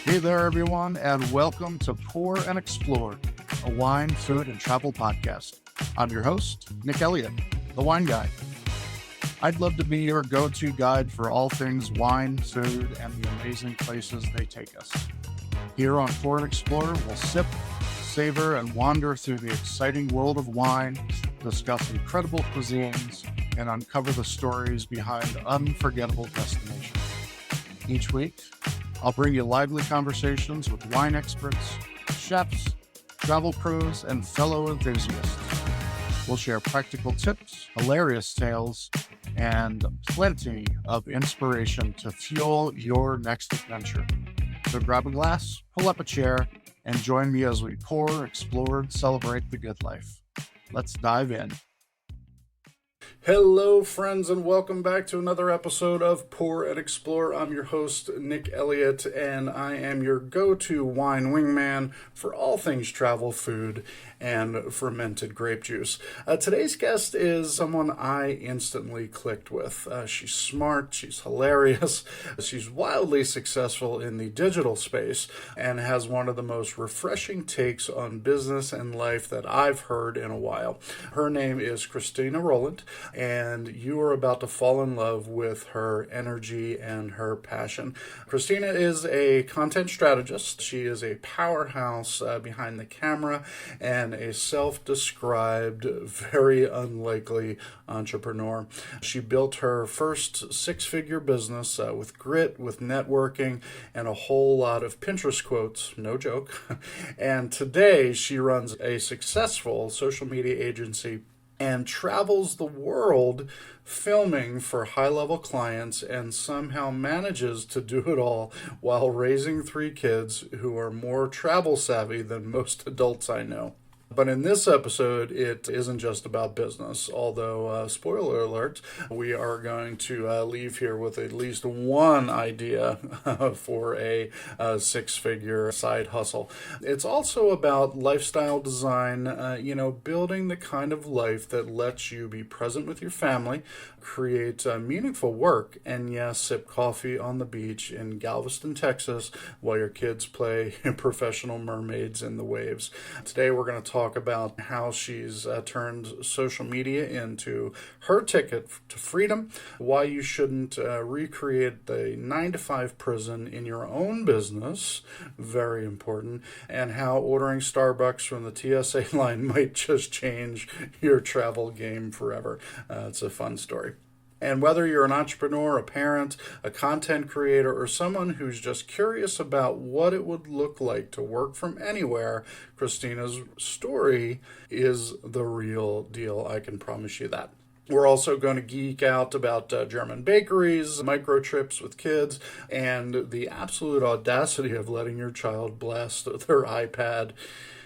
Hey there, everyone, and welcome to Pour and Explore, a wine, food, and travel podcast. I'm your host, Nick Elliott, the wine guy. I'd love to be your go-to guide for all things wine, food, and the amazing places they take us. Here on Pour and Explore, we'll sip, savor, and wander through the exciting world of wine, discuss incredible cuisines, and uncover the stories behind unforgettable destinations. Each week, I'll bring you lively conversations with wine experts, chefs, travel pros, and fellow enthusiasts. We'll share practical tips, hilarious tales, and plenty of inspiration to fuel your next adventure. So grab a glass, pull up a chair, and join me as we pour, explore, and celebrate the good life. Let's dive in. Hello, friends, and welcome back to another episode of Pour and Explore. I'm your host, Nick Elliott, and I am your go-to wine wingman for all things travel, food, and fermented grape juice. Today's guest is someone I instantly clicked with. She's smart, she's hilarious, she's wildly successful in the digital space, and has one of the most refreshing takes on business and life that I've heard in a while. Her name is Kristina Rowland, and you are about to fall in love with her energy and her passion. Kristina is a content strategist. She is a powerhouse behind the camera and a self-described, very unlikely entrepreneur. She built her first six-figure business with grit, with networking, and a whole lot of Pinterest quotes, no joke. And today she runs a successful social media agency and travels the world filming for high-level clients, and somehow manages to do it all while raising three kids who are more travel savvy than most adults I know. But in this episode, it isn't just about business, although, spoiler alert, we are going to leave here with at least one idea for a six-figure side hustle. It's also about lifestyle design, building the kind of life that lets you be present with your family, create meaningful work, and yes, sip coffee on the beach in Galveston, Texas, while your kids play professional mermaids in the waves. Today we're going to talk about how she's turned social media into her ticket to freedom, why you shouldn't recreate the 9-to-5 prison in your own business, very important, and how ordering Starbucks from the TSA line might just change your travel game forever. It's a fun story. And whether you're an entrepreneur, a parent, a content creator, or someone who's just curious about what it would look like to work from anywhere, Kristina's story is the real deal. I can promise you that. We're also going to geek out about German bakeries, micro trips with kids, and the absolute audacity of letting your child blast their iPad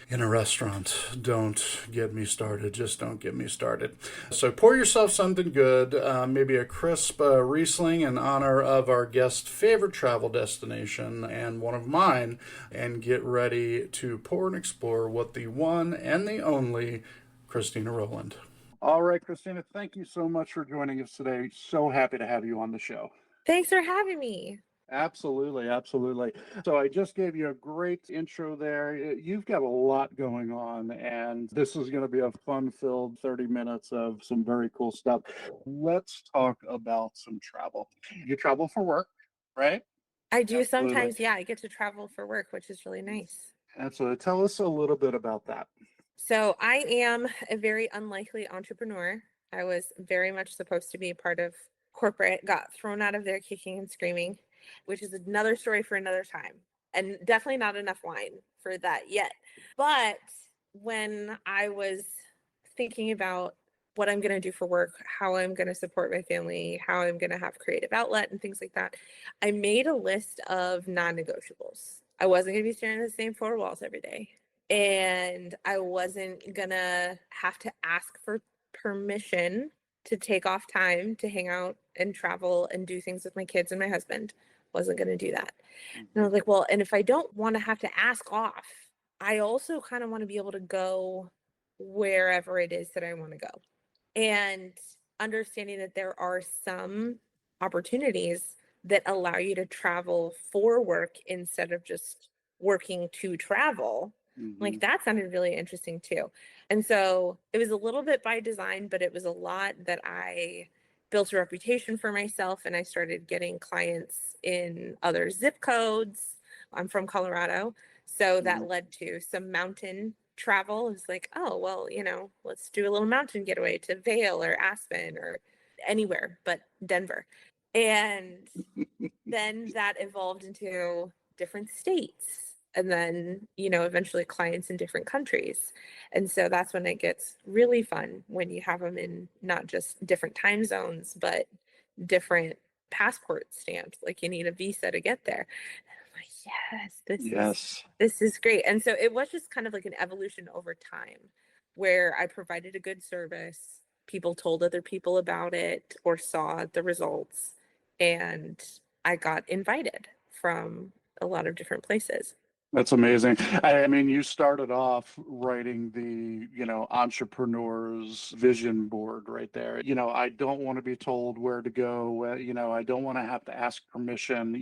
in a restaurant. Don't get me started. Just don't get me started. So pour yourself something good, maybe a crisp Riesling in honor of our guest's favorite travel destination and one of mine, and get ready to pour and explore what the one and the only Kristina Rowland. All right, Kristina, thank you so much for joining us today. So happy to have you on the show. Thanks for having me. Absolutely, absolutely. So I just gave you a great intro there. You've got a lot going on, and this is going to be a fun-filled 30 minutes of some very cool stuff. Let's talk about some travel. You travel for work, right? I do Absolutely. sometimes, yeah, I get to travel for work, which is really nice. Absolutely. Tell us a little bit about that. So I am a very unlikely entrepreneur. I was very much supposed to be part of corporate, got thrown out of there kicking and screaming, which is another story for another time. And definitely not enough wine for that yet. But when I was thinking about what I'm going to do for work, how I'm going to support my family, how I'm going to have creative outlet and things like that, I made a list of non-negotiables. I wasn't going to be staring at the same four walls every day. And I wasn't going to have to ask for permission to take off time to hang out and travel and do things with my kids and my husband. Wasn't going to do that. And I was like, well, and if I don't want to have to ask off, I also kind of want to be able to go wherever it is that I want to go. And understanding that there are some opportunities that allow you to travel for work instead of just working to travel. Hmm. Like that sounded really interesting too. And so it was a little bit by design, but it was a lot that I built a reputation for myself, and I started getting clients in other zip codes. I'm from Colorado. So Hmm. that led to some mountain travel. It's like, oh, well, let's do a little mountain getaway to Vail or Aspen or anywhere but Denver. And then that evolved into different states, and then eventually clients in different countries. And so that's when it gets really fun, when you have them in not just different time zones but different passport stamps, like you need a visa to get there. I'm like, yes, Yes. this is great. And so it was just kind of like an evolution over time, where I provided a good service, people told other people about it or saw the results, and I got invited from a lot of different places. That's amazing. I mean, you started off writing the, entrepreneur's vision board right there. I don't want to be told where to go. I don't want to have to ask permission.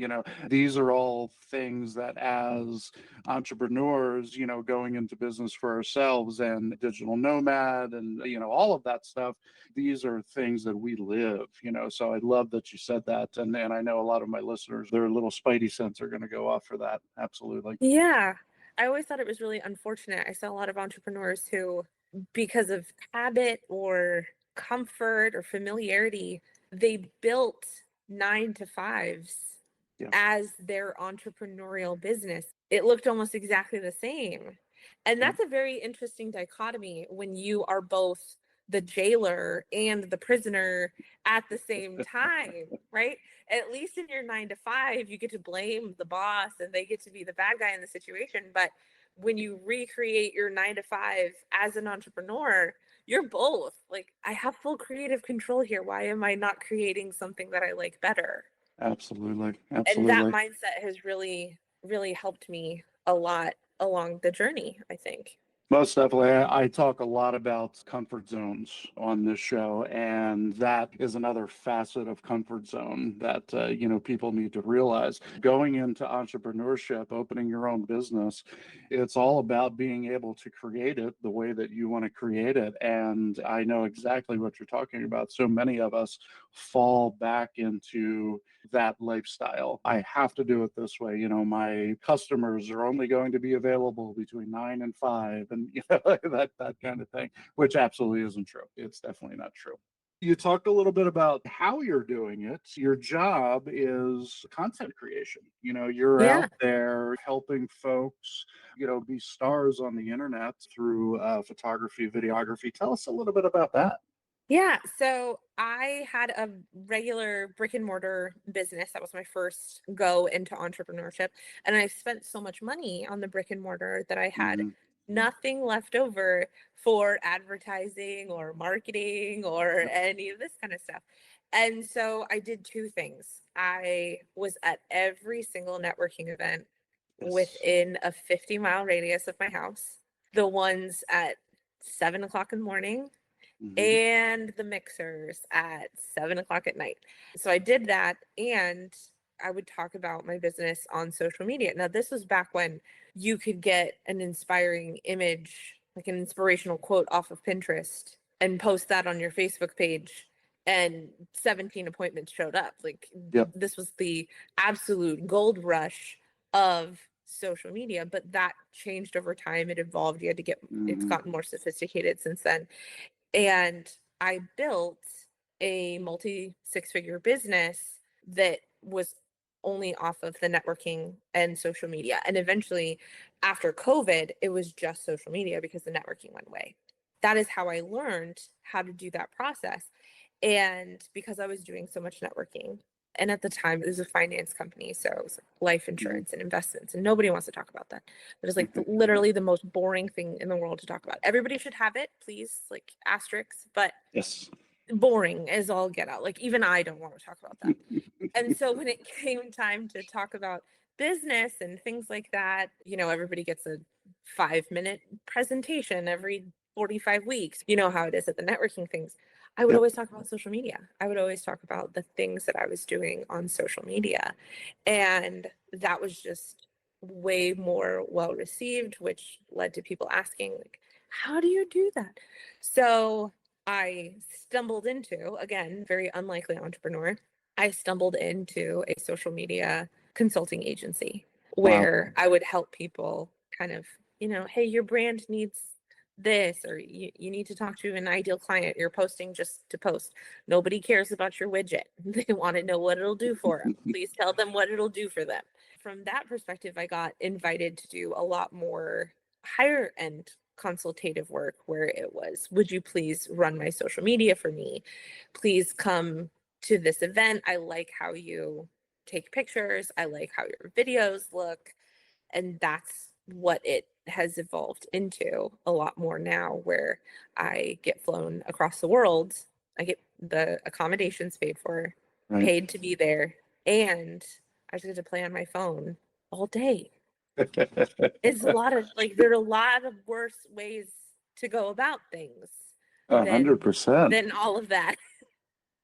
These are all things that as entrepreneurs, going into business for ourselves and digital nomad and, all of that stuff, these are things that we live, so I love that you said that. And I know a lot of my listeners, their little spidey sense are going to go off for that. Absolutely. Yeah. I always thought it was really unfortunate. I saw a lot of entrepreneurs who, because of habit or comfort or familiarity, they built 9 to 5s Yeah. as their entrepreneurial business. It looked almost exactly the same. And Yeah. that's a very interesting dichotomy when you are both the jailer and the prisoner at the same time, right? At least in your 9 to 5, you get to blame the boss and they get to be the bad guy in the situation. But when you recreate your 9 to 5 as an entrepreneur, you're both like, I have full creative control here. Why am I not creating something that I like better? Absolutely. And that Absolutely. mindset has really, really helped me a lot along the journey, I think. Most definitely. I talk a lot about comfort zones on this show, and that is another facet of comfort zone that people need to realize. Going into entrepreneurship, opening your own business, it's all about being able to create it the way that you want to create it. And I know exactly what you're talking about. So many of us fall back into that lifestyle. I have to do it this way. My customers are only going to be available between 9 and 5, and that kind of thing, which absolutely isn't true. It's definitely not true. You talked a little bit about how you're doing it. Your job is content creation. You're out Yeah. there helping folks, be stars on the internet through photography, videography. Tell us a little bit about that. Yeah. So I had a regular brick and mortar business. That was my first go into entrepreneurship. And I spent so much money on the brick and mortar that I had Hmm. nothing left over for advertising or marketing or Yep. any of this kind of stuff. And so I did two things. I was at every single networking event Yes. within a 50-mile radius of my house, the ones at 7 o'clock in the morning Hmm. and the mixers at 7 o'clock at night. So I did that, and I would talk about my business on social media. Now, this was back when you could get an inspiring image, like an inspirational quote off of Pinterest, and post that on your Facebook page, and 17 appointments showed up. Like, Yep. this was the absolute gold rush of social media, but that changed over time. It evolved. You had to get, it's Hmm. gotten more sophisticated since then. And I built a multi six-figure business that was only off of the networking and social media. And eventually, after COVID, it was just social media because the networking went away. That is how I learned how to do that process. And because I was doing so much networking, and at the time it was a finance company, so it was like life Hmm. insurance and investments, and nobody wants to talk about that. It is like literally the most boring thing in the world to talk about. Everybody should have it, please, like asterisks, but Yes. boring as all get out. Like even I don't want to talk about that. And so when it came time to talk about business and things like that, everybody gets a 5-minute presentation every 45 weeks. You know how it is at the networking things. I would Yep. always talk about social media. I would always talk about the things that I was doing on social media. And that was just way more well received, which led to people asking, like, how do you do that? So I stumbled into, again, very unlikely entrepreneur, I stumbled into a social media consulting agency Wow. where I would help people kind of, hey, your brand needs this, or you need to talk to an ideal client. You're posting just to post. Nobody cares about your widget. They want to know what it'll do for them. Please tell them what it'll do for them. From that perspective, I got invited to do a lot more higher end consultative work where it was, would you please run my social media for me? Please come to this event. I like how you take pictures. I like how your videos look. And that's what it has evolved into a lot more now, where I get flown across the world. I get the accommodations paid for, Right. paid to be there, and I just get to play on my phone all day. It's a lot of, like, there are a lot of worse ways to go about things A than 100%. all of that.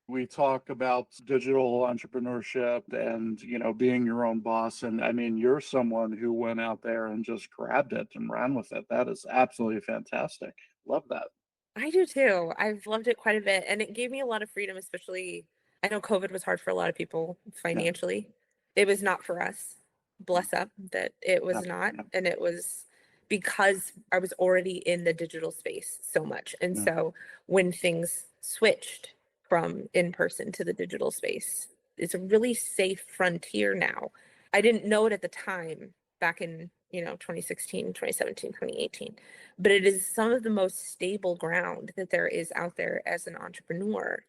We talk about digital entrepreneurship and, being your own boss. And I mean, you're someone who went out there and just grabbed it and ran with it. That is absolutely fantastic. Love that. I do too. I've loved it quite a bit, and it gave me a lot of freedom, especially I know COVID was hard for a lot of people Yeah. financially. It was not for us. Bless up that it Yeah. was not, Yeah. and it was because I was already in the digital space so much. And Yeah. so when things switched from in person to the digital space, it's a really safe frontier now. I didn't know it at the time back in, 2016, 2017, 2018, but it is some of the most stable ground that there is out there as an entrepreneur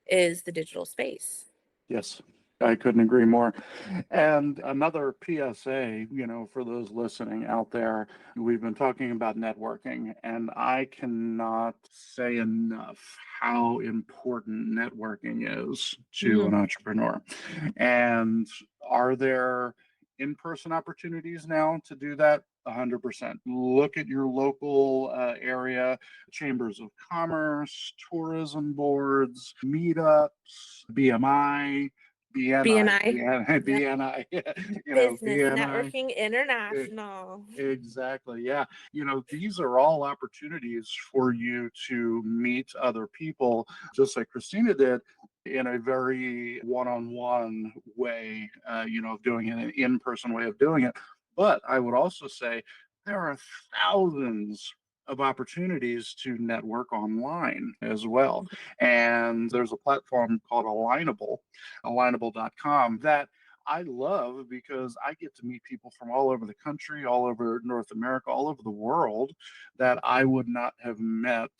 is the digital space. Yes, I couldn't agree more. And another PSA, for those listening out there, we've been talking about networking, and I cannot say enough how important networking is to an Mhm. entrepreneur. And are there in-person opportunities now to do that? 100%. Look at your local area, chambers of commerce, tourism boards, meetups, BMI, BNI, BNI. BNI, Yep. BNI, Business BNI. Networking International. Exactly. Yeah. These are all opportunities for you to meet other people, just like Christina did, in a very one on one way, of doing it, an in person way of doing it. But I would also say there are thousands of opportunities to network online as well. And there's a platform called alignable.com that I love because I get to meet people from all over the country, all over North America, all over the world that I would not have met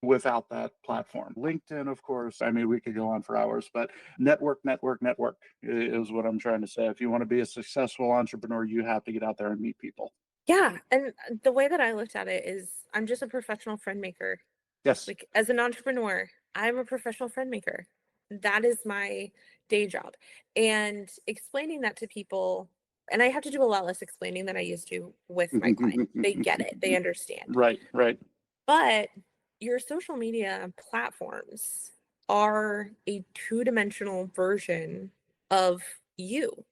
without that platform. LinkedIn, of course, I mean, we could go on for hours, but network, network, network is what I'm trying to say. If you want to be a successful entrepreneur, you have to get out there and meet people. Yeah. And the way that I looked at it is I'm just a professional friend maker. Yes. Like, as an entrepreneur, I'm a professional friend maker. That is my day job. And explaining that to people, and I have to do a lot less explaining than I used to with my clients. They get it, they understand. Right, right. But your social media platforms are a two-dimensional version of you,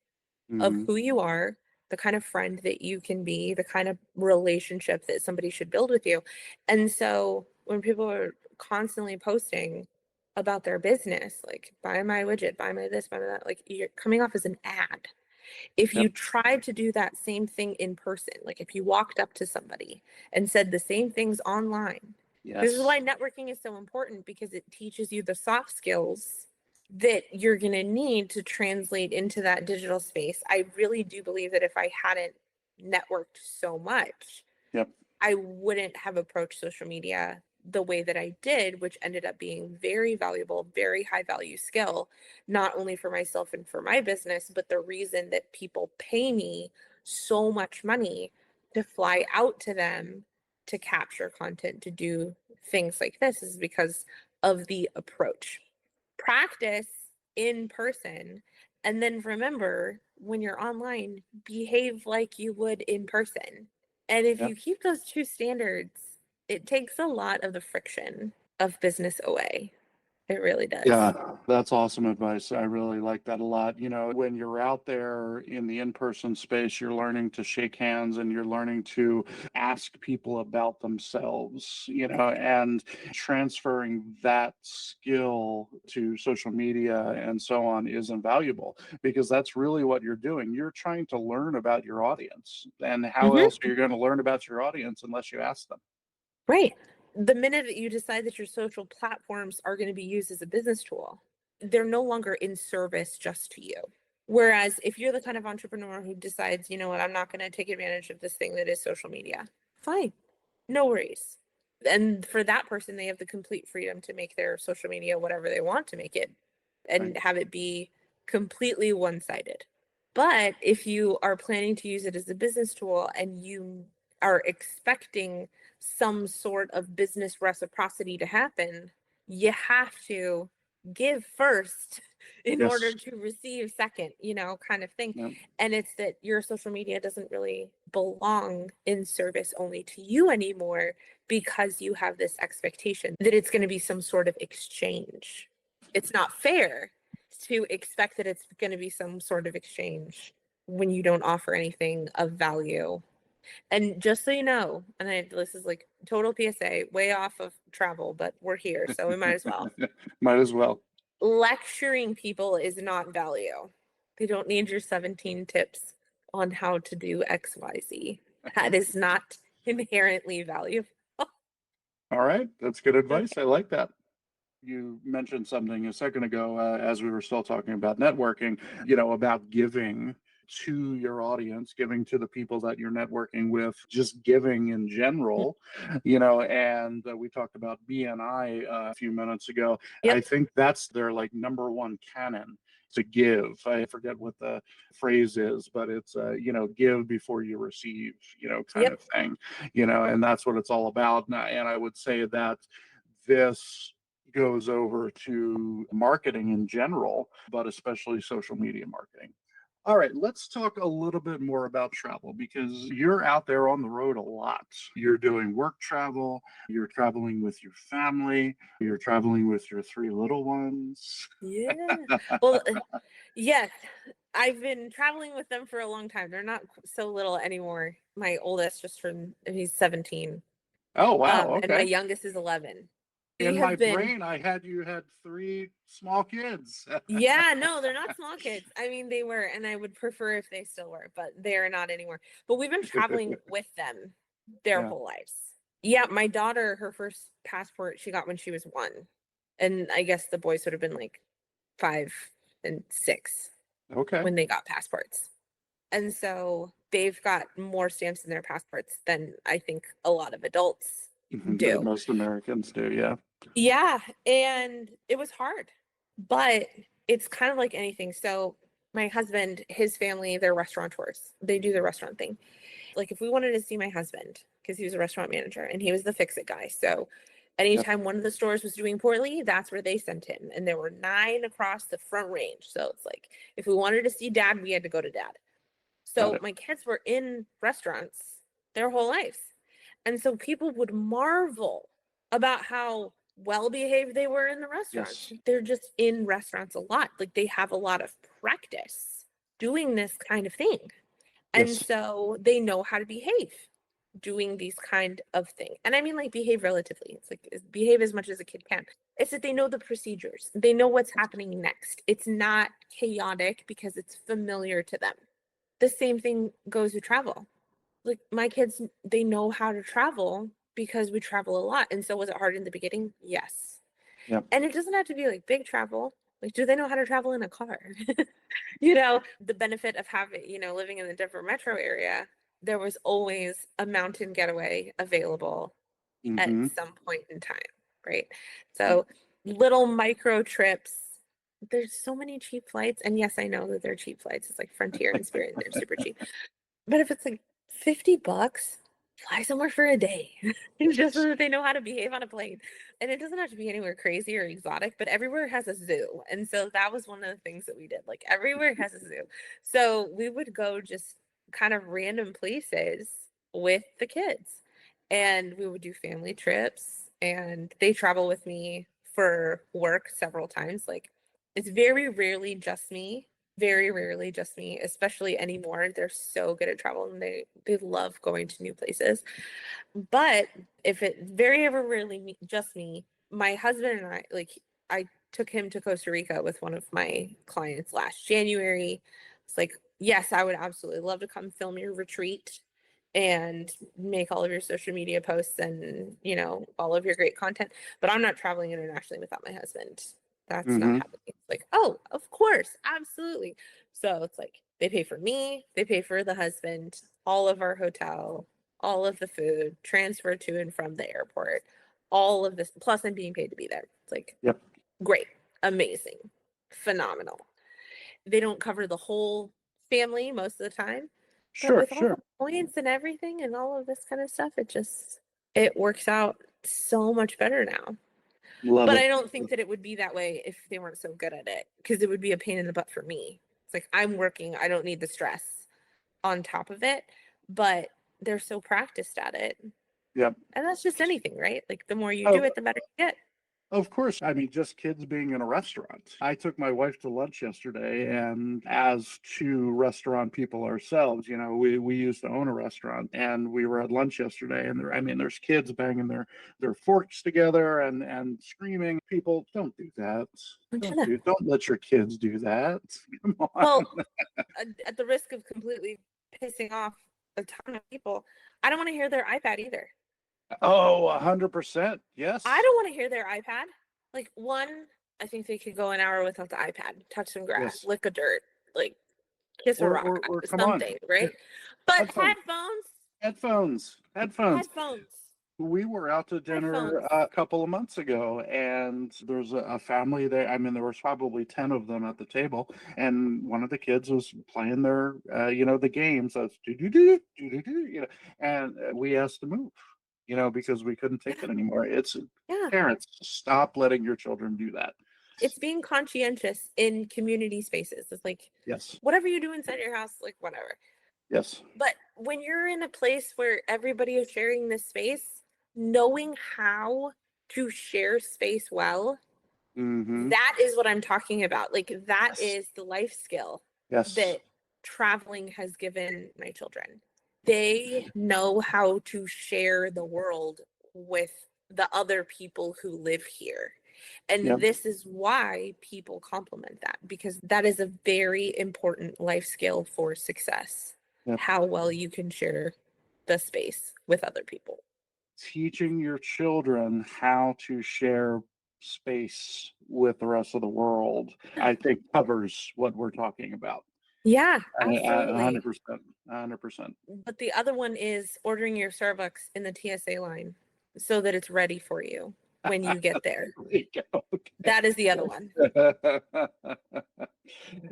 of Hmm. who you are, the kind of friend that you can be, the kind of relationship that somebody should build with you. And so when people are constantly posting about their business, like buy my widget, buy my this, buy my that, like you're coming off as an ad. If you Yep. tried to do that same thing in person, like if you walked up to somebody and said the same things online, this is Yes. why networking is so important, because it teaches you the soft skills that you're going to need to translate into that digital space. I really do believe that if I hadn't networked so much, Yep. I wouldn't have approached social media the way that I did, which ended up being very valuable, very high value skill, not only for myself and for my business, but the reason that people pay me so much money to fly out to them to capture content, to do things like this, is because of the approach. Practice in person, and then remember, when you're online, behave like you would in person. And if Yep. you keep those two standards, it takes a lot of the friction of business away. It really does. Yeah, that's awesome advice. I really like that a lot. When you're out there in the in-person space, you're learning to shake hands and you're learning to ask people about themselves, and transferring that skill to social media and so on is invaluable because that's really what you're doing. You're trying to learn about your audience. And how Hmm. else are you going to learn about your audience unless you ask them? Right. The minute that you decide that your social platforms are going to be used as a business tool, they're no longer in service just to you. Whereas if you're the kind of entrepreneur who decides, you know what, I'm not going to take advantage of this thing that is social media, fine, no worries. And for that person, they have the complete freedom to make their social media whatever they want to make it Right. and have it be completely one sided. But if you are planning to use it as a business tool and you are expecting some sort of business reciprocity to happen, you have to give first in order Yes. to receive second, kind of thing. Yeah. And it's that your social media doesn't really belong in service only to you anymore because you have this expectation that it's going to be some sort of exchange. It's not fair to expect that it's going to be some sort of exchange when you don't offer anything of value. And just so you know, this is like total PSA, way off of travel, but we're here, so we might as well. Might as well. Lecturing people is not value. They don't need your 17 tips on how to do XYZ. That is not inherently valuable. All right. That's good advice. I like that. You mentioned something a second ago as we were still talking about networking, about giving to your audience, giving to the people that you're networking with, just giving in general, and we talked about BNI a few minutes ago. I Yep. think that's their like number one canon to give. I forget what the phrase is, but it's, give before you receive, kind Yep. of thing, and that's what it's all about. And I would say that this goes over to marketing in general, but especially social media marketing. All right, let's talk a little bit more about travel because you're out there on the road a lot. You're doing work travel, you're traveling with your family, you're traveling with your three little ones. Yeah. Well, yes, I've been traveling with them for a long time. They're not so little anymore. My oldest he's 17. Oh, wow. And my Okay. youngest is 11. We In my have been, brain, you had three small kids. yeah, no, they're not small kids. I mean, they were, and I would prefer if they still were, but they're not anymore. But we've been traveling with them their Yeah. whole lives. Yeah, my daughter, her first passport she got when she was 1. And I guess the boys would have been like 5 and 6 Okay. when they got passports. And so they've got more stamps in their passports than I think a lot of adults That do. most Americans do. Yeah. Yeah, and it was hard, but it's kind of like anything. So my husband, his family, they're restaurateurs. They do the restaurant thing. Like if we wanted to see my husband, because he was a restaurant manager and he was the fix-it guy. So Yep. anytime one of the stores was doing poorly, that's where they sent him. And there were 9 across the front range. So it's like if we wanted to see dad, we had to go to dad. Got So it. my kids were in restaurants their whole lives. And so people would marvel about how well behaved they were in the restaurants. Yes. They're just in restaurants a lot. Like they have a lot of practice doing this kind of thing. And Yes. so they know how to behave doing these kind of thing. And I mean like behave relatively. It's like behave as much as a kid can. It's that they know the procedures. They know what's happening next. It's not chaotic because it's familiar to them. The same thing goes with travel. Like my kids, they know how to travel because we travel a lot. And so was it hard in the beginning? Yes. Yep. And it doesn't have to be like big travel. Like, do they know how to travel in a car? The benefit of having, living in the Denver metro area, there was always a mountain getaway available at Mm-hmm. some point in time, right? So little micro trips. There's so many cheap flights. And yes, I know that they're cheap flights. It's like Frontier and Spirit, they're super cheap. But if it's like $50, fly somewhere for a day just so that they know how to behave on a plane. And it doesn't have to be anywhere crazy or exotic, but everywhere has a zoo. And so that was one of the things that we did. Like everywhere has a zoo. So we would go just kind of random places with the kids. And we would do family trips and they travel with me for work several times. Like, it's very rarely just me. Very rarely just me, especially anymore. They're so good at travel and they love going to new places. But if it very ever rarely just me, my husband and I, like, I took him to Costa Rica with one of my clients last January. It's like, yes, I would absolutely love to come film your retreat and make all of your social media posts and, all of your great content, but I'm not traveling internationally without my husband. That's not Mm-hmm. happening. It's like, oh, of course, absolutely. So it's like they pay for me, they pay for the husband, all of our hotel, all of the food, transfer to and from the airport, all of this, plus I'm being paid to be there. It's like, Yep. great, amazing, phenomenal. They don't cover the whole family most of the time, but Sure, with all the sure. points and everything and all of this kind of stuff, it works out so much better now. Love But it. I don't think that it would be that way if they weren't so good at it, because it would be a pain in the butt for me. It's like, I'm working, I don't need the stress on top of it, but they're so practiced at it. Yep. And that's just anything, right? Like, the more you do Oh, it, the better you get. of course. I mean, just kids being in a restaurant. I took my wife to lunch yesterday, and as two restaurant people ourselves, we used to own a restaurant, and we were at lunch yesterday, and there's kids banging their forks together and screaming. People, don't do that. Don't let your kids do that. Come on. Well, at the risk of completely pissing off a ton of people, I don't want to hear their iPad either. Oh, 100%. Yes. I don't want to hear their iPad. Like, one, I think they could go an hour without the iPad, touch some grass, Yes. lick a dirt, like kiss a Or, rock, or come on. something, right? But Headphones. headphones, Headphones. headphones, We were out to dinner headphones. a couple of months ago, and there's a family there. I mean, there was probably 10 of them at the table, and one of the kids was playing their, the games. That's do do do do do do, and we asked to move, because we couldn't take it anymore. It's Yeah. parents, stop letting your children do that. It's being conscientious in community spaces. It's like, Yes. whatever you do inside your house, like, whatever. Yes. But when you're in a place where everybody is sharing this space, knowing how to share space well, Mm-hmm. that is what I'm talking about. Like, that Yes. is the life skill Yes. that traveling has given my children. They know how to share the world with the other people who live here. And Yep. this is why people compliment that, because that is a very important life skill for success. Yep. How well you can share the space with other people. Teaching your children how to share space with the rest of the world, I think covers what we're talking about. Yeah, A absolutely. 100%. 100%. But the other one is ordering your Starbucks in the TSA line so that it's ready for you when you get there. Okay. That is the other one.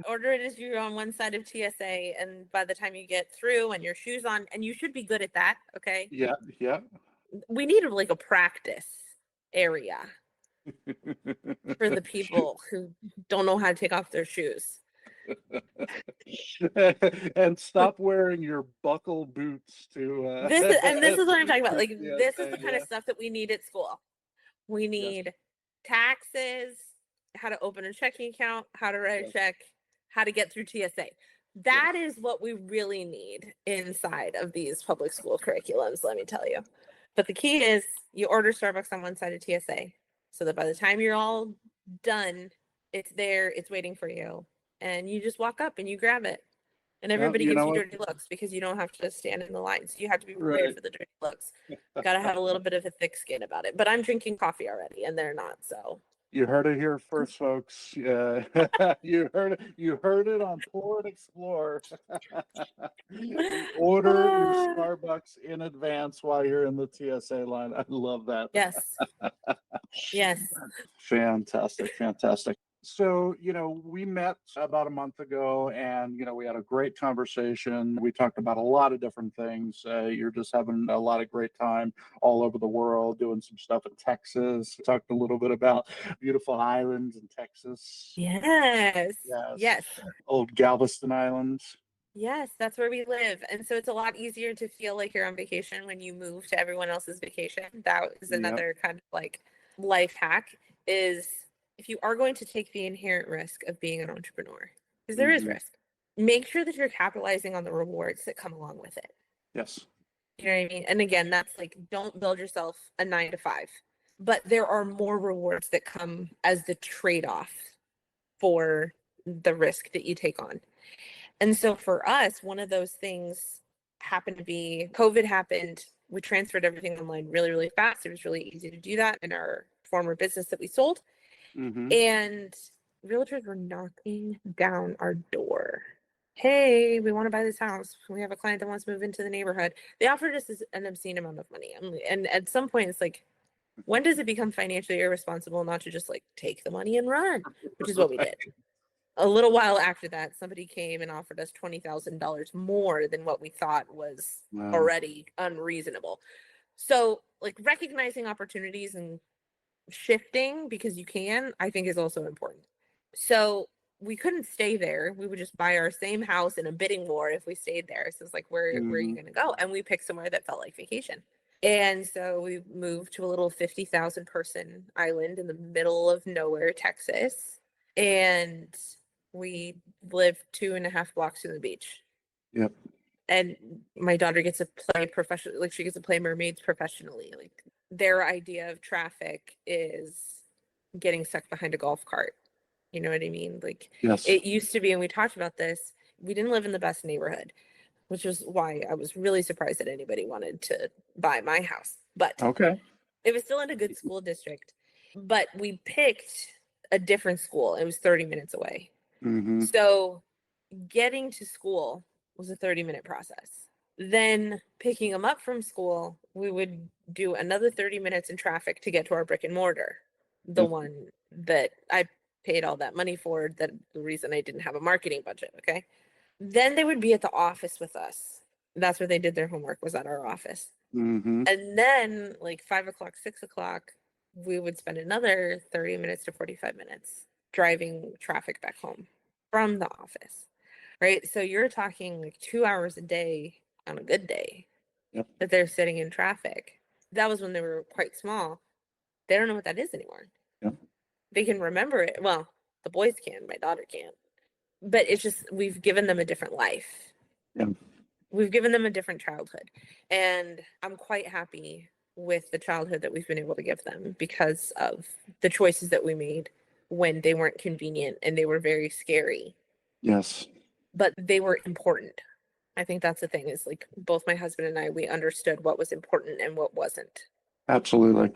Order it as you're on one side of TSA, and by the time you get through and your shoes on, and you should be good at that, okay? Yeah, yeah. We need like a practice area for the people who don't know how to take off their shoes. And stop wearing your buckle boots to This is what I'm talking about. Like, yeah, this is the kind yeah. of stuff that we need at school. We need taxes, how to open a checking account, how to write a check, how to get through TSA. That is what we really need inside of these public school curriculums, let me tell you. But the key is you order Starbucks on one side of TSA so that by the time you're all done, it's there, it's waiting for you. And you just walk up and you grab it. And everybody You gives know you what? dirty looks because you don't have to stand in the line. So you have to be prepared Right. for the dirty looks. Got to have a little bit of a thick skin about it. But I'm drinking coffee already and they're not. So You heard it here first, folks. You heard it on Pour and Explore. Order your Starbucks in advance while you're in the TSA line. I love that. Yes. Yes. Fantastic, fantastic. So, we met about a month ago and, we had a great conversation. We talked about a lot of different things. You're just having a lot of great time all over the world, doing some stuff in Texas. Talked a little bit about beautiful islands in Texas. Yes. Yes. Yes. Old Galveston Island. Yes, that's where we live. And so it's a lot easier to feel like you're on vacation when you move to everyone else's vacation. That is Yep. another kind of like life hack. is if you are going to take the inherent risk of being an entrepreneur, because there is Mhm. risk, make sure that you're capitalizing on the rewards that come along with it. Yes. You know what I mean? And again, that's like, don't build yourself a 9 to 5, but there are more rewards that come as the trade-off for the risk that you take on. And so for us, one of those things happened to be COVID happened. We transferred everything online really, really fast. It was really easy to do that in our former business that we sold. Mm-hmm. And realtors were knocking down our door. Hey, we want to buy this house. We have a client that wants to move into the neighborhood. They offered us an obscene amount of money. And at some point, it's like, when does it become financially irresponsible not to just like take the money and run, which is what we did. A little while after that, somebody came and offered us $20,000 more than what we thought was already unreasonable. So, like, recognizing opportunities and shifting because you can, I think, is also important. So we couldn't stay there. We would just buy our same house in a bidding war if we stayed there. So it's like, where are you going to go? And we picked somewhere that felt like vacation. And so we moved to a little 50,000 person island in the middle of nowhere, Texas. And we live 2.5 blocks from the beach. Yep. And my daughter gets to play professionally, like she gets to play mermaids professionally. Like their idea of traffic is getting stuck behind a golf cart. You know what I mean? Like Yes. it used to be, and we talked about this, we didn't live in the best neighborhood, which was why I was really surprised that anybody wanted to buy my house. But Okay. it was still in a good school district. But we picked a different school. It was 30 minutes away. Mm-hmm. So getting to school was a 30-minute process. Then picking them up from school, we would do another 30 minutes in traffic to get to our brick and mortar, the one that I paid all that money for, that the reason I didn't have a marketing budget, okay? Then they would be at the office with us. That's where they did their homework, was at our office. Mm-hmm. And then like 5 o'clock, 6 o'clock, we would spend another 30 minutes to 45 minutes driving traffic back home from the office, right? So you're talking like 2 hours a day on a good day that they're sitting in traffic. That was when they were quite small. They don't know what that is anymore. Yep. They can remember it. Well, the boys can, my daughter can't. But it's just, we've given them a different life. Yep. We've given them a different childhood. And I'm quite happy with the childhood that we've been able to give them because of the choices that we made when they weren't convenient and they were very scary. Yes. But they were important. I think that's the thing, is like both my husband and I, we understood what was important and what wasn't. Absolutely.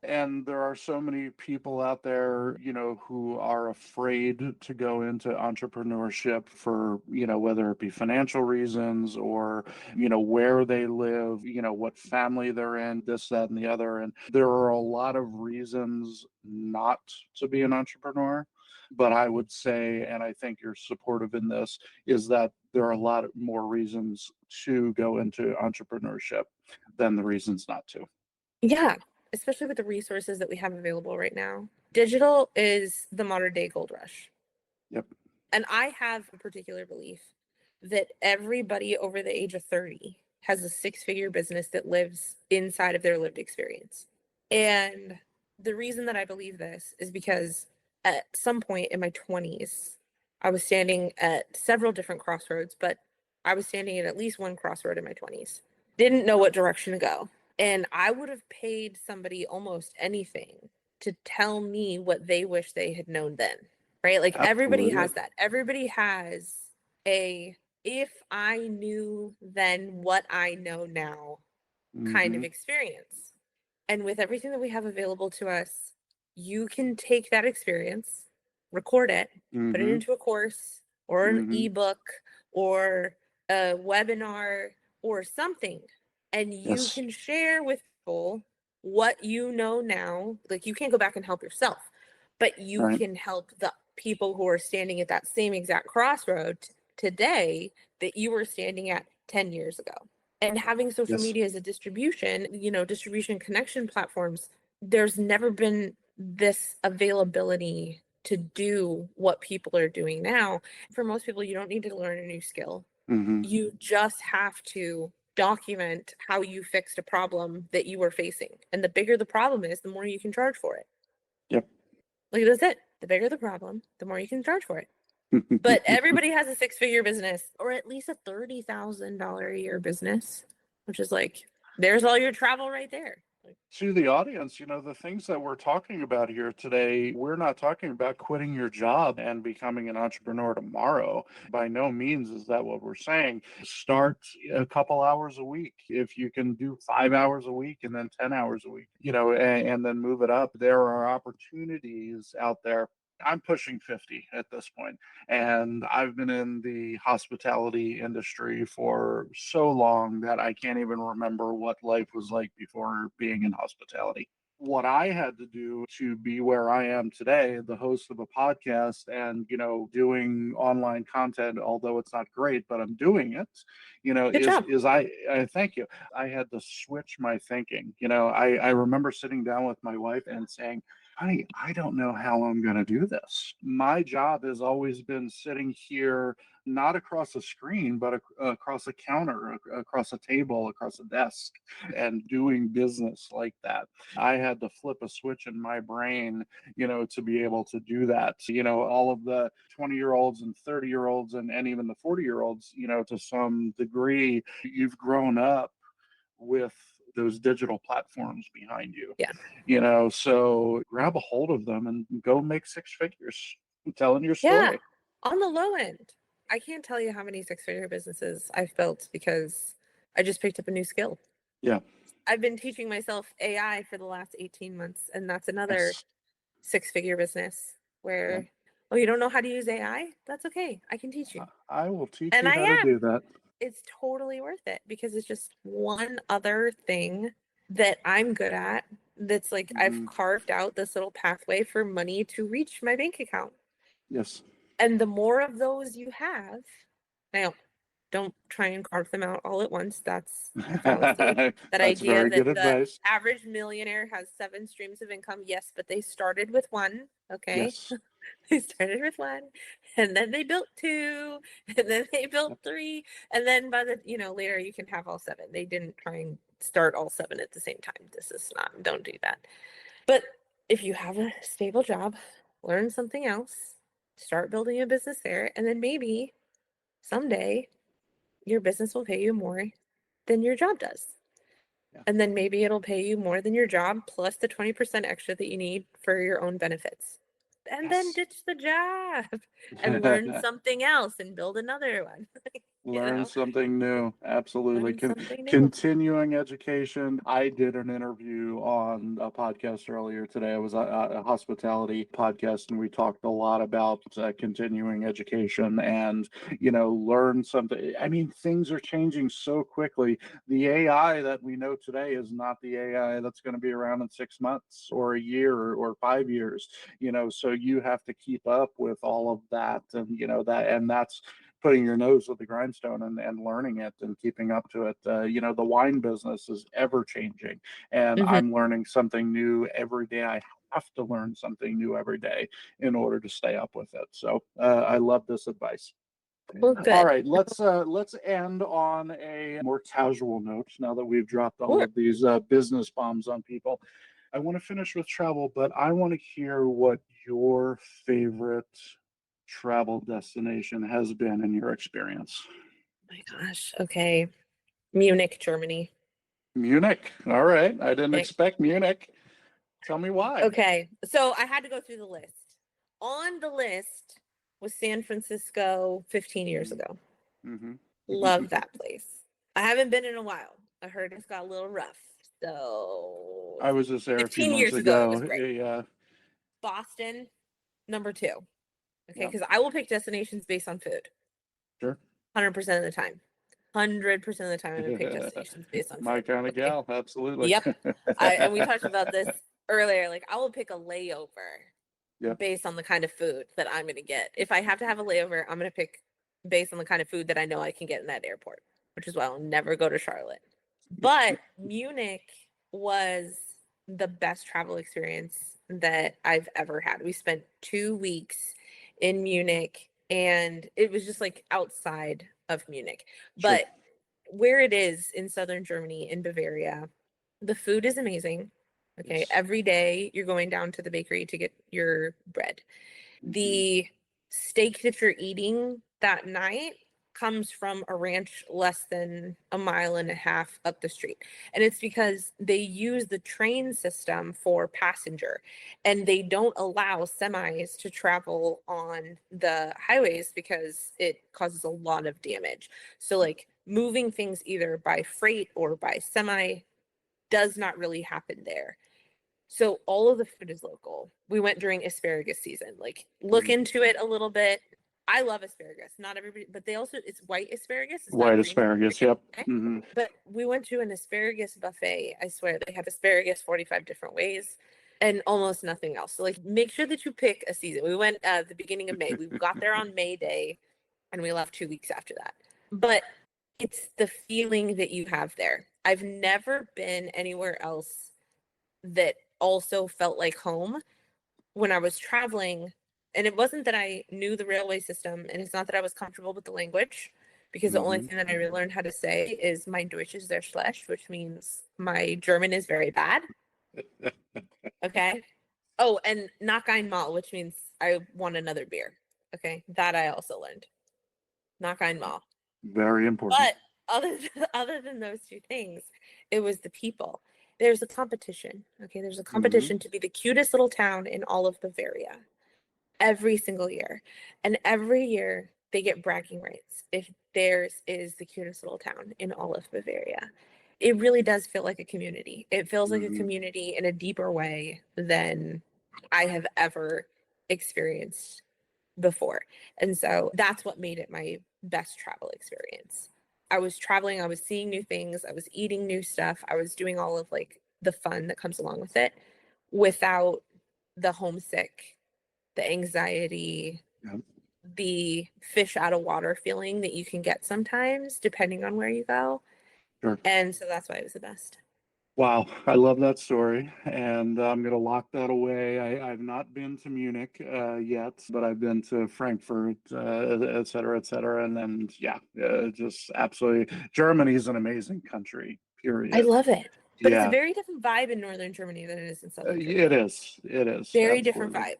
And there are so many people out there, who are afraid to go into entrepreneurship for, whether it be financial reasons or, where they live, what family they're in, this, that, and the other. And there are a lot of reasons not to be an entrepreneur. But I would say, and I think you're supportive in this, is that there are a lot more reasons to go into entrepreneurship than the reasons not to. Yeah, especially with the resources that we have available right now. Digital is the modern day gold rush. Yep. And I have a particular belief that everybody over the age of 30 has a 6-figure business that lives inside of their lived experience. And the reason that I believe this is because at some point in my 20s, I was standing at several different crossroads, but I was standing at least one crossroad in my 20s. Didn't know what direction to go. And I would have paid somebody almost anything to tell me what they wish they had known then, right? Like everybody has that. Everybody has if I knew then what I know now kind of experience. And with everything that we have available to us, you can take that experience, record it, put it into a course or an ebook or a webinar or something. And you can share with people what you know now. Like you can't go back and help yourself, but you can help the people who are standing at that same exact crossroad today that you were standing at 10 years ago. And having social media as a distribution, distribution connection platforms, there's never been this availability to do what people are doing now. For most people, you don't need to learn a new skill. You just have to document how you fixed a problem that you were facing. And the bigger the problem is, the more you can charge for it. Yep. Like, that's it. The bigger the problem, the more you can charge for it. But everybody has a six-figure business, or at least a $30,000 a year business, which is like, there's all your travel right there. To the audience, the things that we're talking about here today, we're not talking about quitting your job and becoming an entrepreneur tomorrow. By no means is that what we're saying. Start a couple hours a week. If you can do 5 hours a week and then 10 hours a week, and then move it up. There are opportunities out there. I'm pushing 50 at this point, and I've been in the hospitality industry for so long that I can't even remember what life was like before being in hospitality. What I had to do to be where I am today, the host of a podcast and, doing online content, although it's not great, but I'm doing it, Good is, job. is I thank you. I had to switch my thinking. I remember sitting down with my wife and saying, honey, I don't know how I'm going to do this. My job has always been sitting here, not across a screen, but across a counter, across a table, across a desk, and doing business like that. I had to flip a switch in my brain, to be able to do that. All of the 20-year-olds and 30-year-olds and even the 40-year-olds, to some degree, you've grown up with those digital platforms behind you. Yeah. So grab a hold of them and go make six figures telling your Yeah. story. On the low end. I can't tell you how many six-figure businesses I've built because I just picked up a new skill. Yeah. I've been teaching myself AI for the last 18 months, and that's another Yes. six-figure business Yeah. where, oh, you don't know how to use AI? That's okay. I can teach you. I will teach And you I how to am. do that. It's totally worth it because it's just one other thing that I'm good at. That's like I've carved out this little pathway for money to reach my bank account. Yes. And the more of those you have, now don't try and carve them out all at once. That's a fallacy. That That's idea very that good the advice. average millionaire has 7 streams of income. Yes, but they started with one. Okay. Yes. They started with one, and then they built two, and then they built three, and then by the later you can have all 7. They didn't try and start all 7 at the same time. This is not, don't do that. But if you have a stable job, learn something else, start building a business there, and then maybe someday your business will pay you more than your job does. Yeah. And then maybe it'll pay you more than your job plus the 20% extra that you need for your own benefits. And then Yes. ditch the job and learn something else and build another one. Learn something new. Absolutely. Learn something new. Continuing education. I did an interview on a podcast earlier today. It was a hospitality podcast, and we talked a lot about continuing education and, learn something. I mean, things are changing so quickly. The AI that we know today is not the AI that's going to be around in 6 months or a year or 5 years, so you have to keep up with all of that and, that's putting your nose with the grindstone and learning it and keeping up to it. The wine business is ever changing, and I'm learning something new every day. I have to learn something new every day in order to stay up with it. So I love this advice. Well, good. All right, let's end on a more casual note. Now that we've dropped all of these business bombs on people, I want to finish with travel, but I want to hear what your favorite travel destination has been in your experience. Oh my gosh. Okay. Munich, Germany. Munich. All right. I didn't expect Munich. Tell me why. Okay. So I had to go through the list. On the list was San Francisco 15 years ago. Love that place. I haven't been in a while. I heard it's got a little rough. So I was just there a few 15 months years ago, it ago. was great. Yeah. Boston, number 2. Okay, Yep. because I will pick destinations based on food. Sure. 100% of the time. 100% of the time, I'm gonna pick destinations based on My food. kind of gal, absolutely. Yep. And we talked about this earlier. Like, I will pick a layover Yep. based on the kind of food that I'm gonna get. If I have to have a layover, I'm gonna pick based on the kind of food that I know I can get in that airport, which is why I'll never go to Charlotte. But Munich was the best travel experience that I've ever had. We spent 2 weeks in Munich, and it was just like outside of Munich. Sure. But where it is in southern Germany, in Bavaria, the food is amazing. Okay. Yes. Every day you're going down to the bakery to get your bread. The steak that you're eating that night comes from a ranch less than a mile and a half up the street. And it's because they use the train system for passenger and they don't allow semis to travel on the highways because it causes a lot of damage. So, like, moving things either by freight or by semi does not really happen there. So all of the food is local. We went during asparagus season. Like, look into it a little bit. I love asparagus. Not everybody, but they also, it's white asparagus. It's not White green asparagus, asparagus. yep. Okay? But we went to an asparagus buffet. I swear they had asparagus 45 different ways and almost nothing else. So, like, make sure that you pick a season. We went at the beginning of May. We got there on May Day and we left 2 weeks after that. But it's the feeling that you have there. I've never been anywhere else that also felt like home when I was traveling. And it wasn't that I knew the railway system, and it's not that I was comfortable with the language, because the only thing that I really learned how to say is mein Deutsch ist sehr schlecht, which means my German is very bad. Okay. Oh, and nach einmal, which means I want another beer. Okay. That I also learned. Nach einmal. Very important. But other than those two things, it was the people. There's a competition. Okay, there's a competition to be the cutest little town in all of Bavaria every single year. And every year they get bragging rights if theirs is the cutest little town in all of Bavaria. It really does feel like a community. It feels like a community in a deeper way than I have ever experienced before. And so that's what made it my best travel experience. I was traveling, I was seeing new things, I was eating new stuff, I was doing all of like the fun that comes along with it without the homesick, the anxiety, the fish out of water feeling that you can get sometimes depending on where you go. Sure. And so that's why it was the best. Wow, I love that story, and I'm going to lock that away. I've not been to Munich yet, but I've been to Frankfurt, et cetera, and then just absolutely. Germany's an amazing country. Period. I love it, but it's a Yeah, very different vibe in northern Germany than it is in southern Germany. it is. It is Very absolutely different vibe.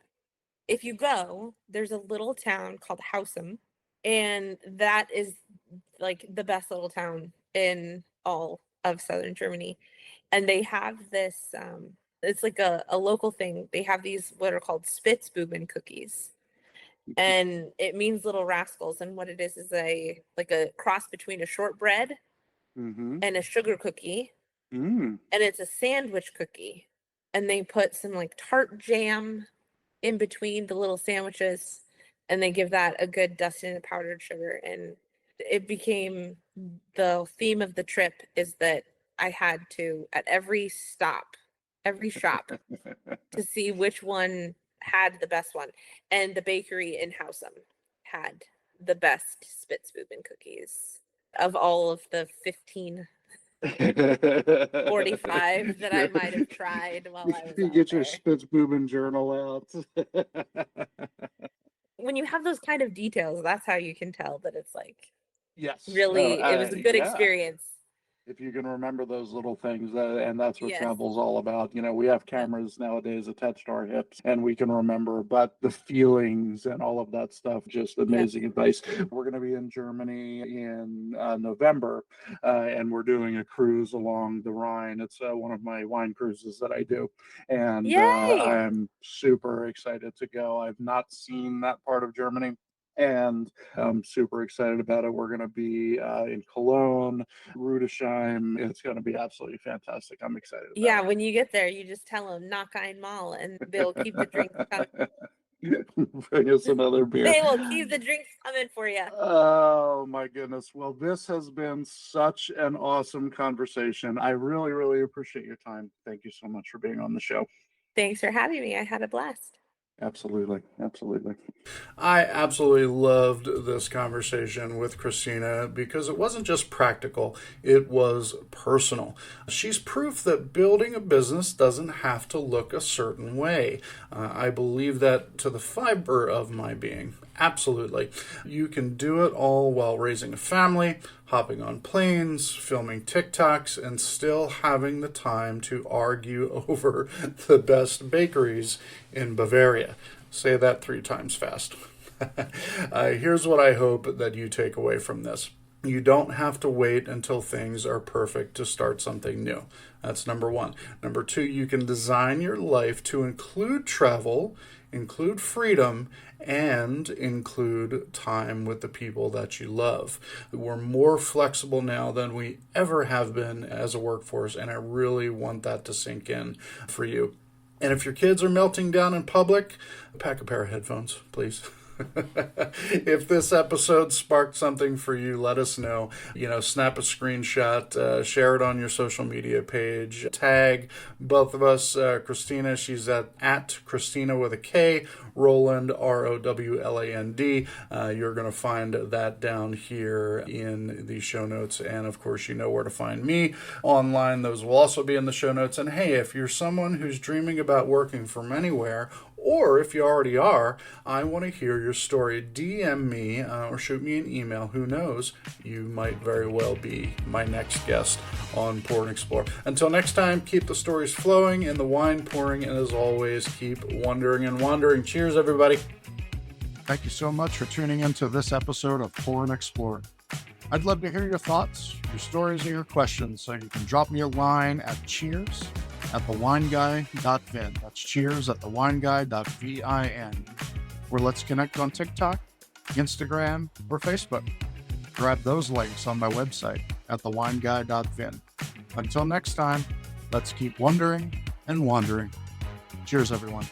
If you go, there's a little town called Hausum, and that is like the best little town in all of southern Germany. And they have this it's like a local thing. They have these what are called Spitzbuben cookies. And it means little rascals. And what it is a like a cross between a shortbread and a sugar cookie. And it's a sandwich cookie. And they put some like tart jam in between the little sandwiches, and they give that a good dusting of powdered sugar. And it became the theme of the trip is that I had to, at every stop, every shop, to see which one had the best one. And the bakery in Hausum had the best Spitzbuben cookies of all of the 1545 that I might have tried while I was You out get your there. Spitzbuben journal out. When you have those kind of details, that's how you can tell that it's like Yes. really, it was a good experience. If you can remember those little things, and that's what Yes. travel's all about. You know, we have cameras nowadays attached to our hips, and we can remember, but the feelings and all of that stuff, just amazing advice. We're going to be in Germany in November, and we're doing a cruise along the Rhine. It's one of my wine cruises that I do, and I'm super excited to go. I've not seen that part of Germany, and I'm super excited about it. We're going to be in Cologne, Rudesheim. It's going to be absolutely fantastic. I'm excited about it. Yeah, when you get there, you just tell them knock ein Mal and they'll keep the drinks coming. Bring us another beer. They will keep the drinks coming for you. Oh my goodness. Well, this has been such an awesome conversation. I really, really appreciate your time. Thank you so much for being on the show. Thanks for having me. I had a blast. Absolutely. I absolutely loved this conversation with Christina because it wasn't just practical, it was personal. She's proof that building a business doesn't have to look a certain way. I believe that to the fiber of my being. Absolutely. You can do it all while raising a family, hopping on planes, filming TikToks, and still having the time to argue over the best bakeries in Bavaria. Say that 3 times fast. Here's what I hope that you take away from this. You don't have to wait until things are perfect to start something new. That's number 1. Number 2, you can design your life to include travel, include freedom, and include time with the people that you love. We're more flexible now than we ever have been as a workforce, and I really want that to sink in for you. And if your kids are melting down in public, pack a pair of headphones, please. If this episode sparked something for you, let us know. Snap a screenshot, share it on your social media page, tag both of us. Christina, she's at Christina with a K, Rowland, Rowland. You're going to find that down here in the show notes. And of course, you know where to find me online. Those will also be in the show notes. And hey, if you're someone who's dreaming about working from anywhere, or if you already are, I want to hear your story. DM me or shoot me an email. Who knows? You might very well be my next guest on Pour and Explore. Until next time, keep the stories flowing and the wine pouring. And as always, keep wondering and wandering. Cheers, everybody. Thank you so much for tuning into this episode of Pour and Explore. I'd love to hear your thoughts, your stories, and your questions. So you can drop me a line at cheers@thewineguy.vin. That's cheers@thewineguy.vin. Or let's connect on TikTok, Instagram, or Facebook. Grab those links on my website at thewineguy.vin. Until next time, let's keep wondering and wandering. Cheers, everyone.